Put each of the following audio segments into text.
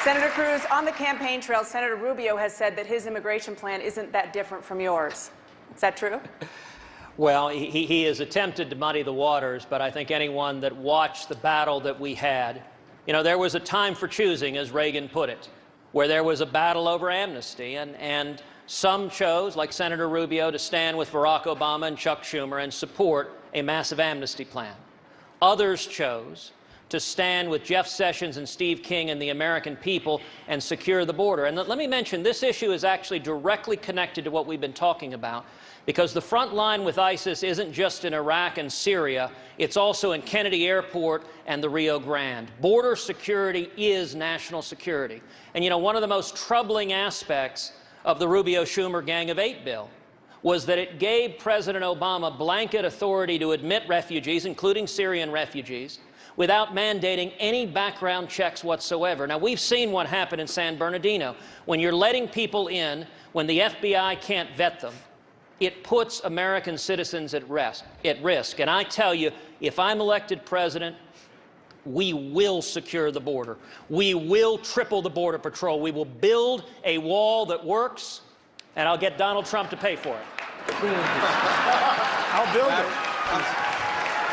Senator Cruz, on the campaign trail, Senator Rubio has said that his immigration plan isn't that different from yours. Is that true? Well, he has attempted to muddy the waters, but I think anyone that watched the battle that we had, there was a time for choosing, as Reagan put it, where there was a battle over amnesty, and some chose, like Senator Rubio, to stand with Barack Obama and Chuck Schumer and support a massive amnesty plan. Others chose to stand with Jeff Sessions and Steve King and the American people and secure the border. And let me mention, this issue is actually directly connected to what we've been talking about, because the front line with ISIS isn't just in Iraq and Syria, it's also in Kennedy Airport and the Rio Grande. Border security is national security. And one of the most troubling aspects of the Rubio-Schumer Gang of Eight bill was that it gave President Obama blanket authority to admit refugees, including Syrian refugees, without mandating any background checks whatsoever. Now, we've seen what happened in San Bernardino. When you're letting people in, when the FBI can't vet them, it puts American citizens at risk. And I tell you, if I'm elected president, we will secure the border. We will triple the Border Patrol. We will build a wall that works, and I'll get Donald Trump to pay for it. I'll build it.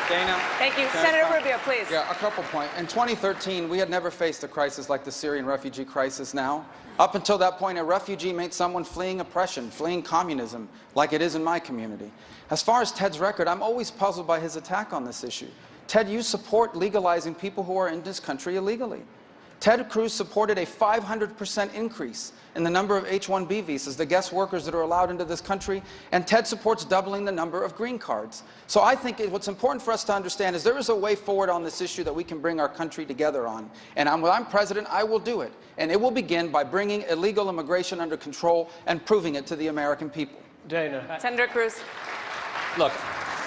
Dana. Thank you. Senator Rubio, please. Yeah, a couple points. In 2013, we had never faced a crisis like the Syrian refugee crisis now. Up until that point, a refugee meant someone fleeing oppression, fleeing communism, like it is in my community. As far as Ted's record, I'm always puzzled by his attack on this issue. Ted, you support legalizing people who are in this country illegally. Ted Cruz supported a 500% increase in the number of H-1B visas, the guest workers that are allowed into this country, and Ted supports doubling the number of green cards. So I think what's important for us to understand is there is a way forward on this issue that we can bring our country together on. And when I'm president, I will do it. And it will begin by bringing illegal immigration under control and proving it to the American people. Dana. Senator Cruz. Look,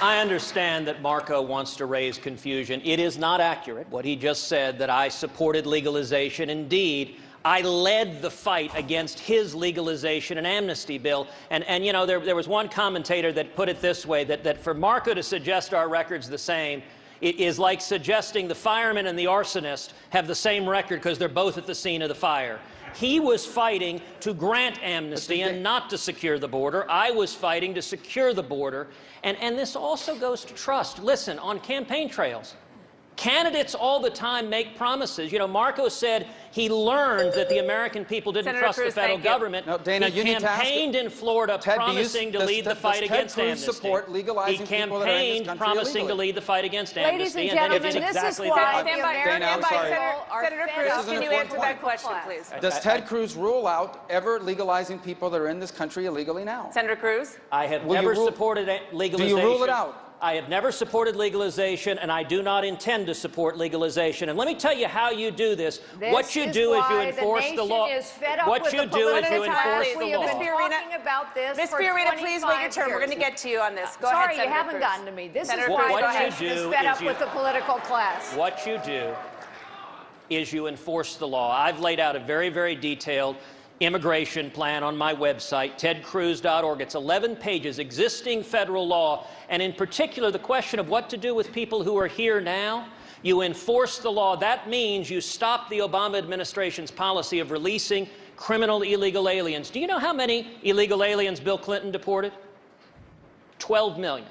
I understand that Marco wants to raise confusion. It is not accurate, what he just said, that I supported legalization. Indeed, I led the fight against his legalization and amnesty bill. And there was one commentator that put it this way, that for Marco to suggest our record's the same, it is like suggesting the fireman and the arsonist have the same record because they're both at the scene of the fire. He was fighting to grant amnesty and not to secure the border. I was fighting to secure the border. And this also goes to trust. Listen, on campaign trails, candidates all the time make promises. Marco said he learned that the American people didn't trust the federal government. No, Dana, he campaigned in Florida promising to lead the fight against amnesty. Support legalizing he people that are in this campaigned country promising illegally. to lead the fight against Ladies amnesty. and gentlemen, and then this is exactly why that. the American people are Senator fed Cruz, up can you with answer that question, please? Does Ted Cruz rule out ever legalizing people that are in this country illegally now? Senator Cruz. I have never supported legalization. Do you rule it out? I have never supported legalization, and I do not intend to support legalization. And let me tell you how you do this. What you do is you enforce the law. What you do is you enforce the law. We've been talking about this Ms. for 25 Fiorina, please wait your turn. years. We're going to get to you on this. Go Sorry, ahead, Senator you haven't Cruz. gotten to me. This Senator is Cruz, why go the ahead. nation is fed up with the political class. What you do is you enforce the law. I've laid out a very, very detailed immigration plan on my website, tedcruz.org. It's 11 pages, existing federal law, and in particular the question of what to do with people who are here now. You enforce the law. That means you stop the Obama administration's policy of releasing criminal illegal aliens. Do you know how many illegal aliens Bill Clinton deported? 12 million.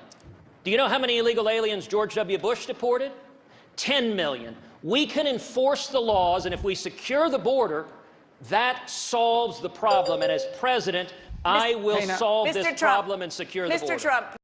Do you know how many illegal aliens George W. Bush deported? 10 million. We can enforce the laws, and if we secure the border, that solves the problem. And as president, I will solve this problem and secure the border. Mr. Trump.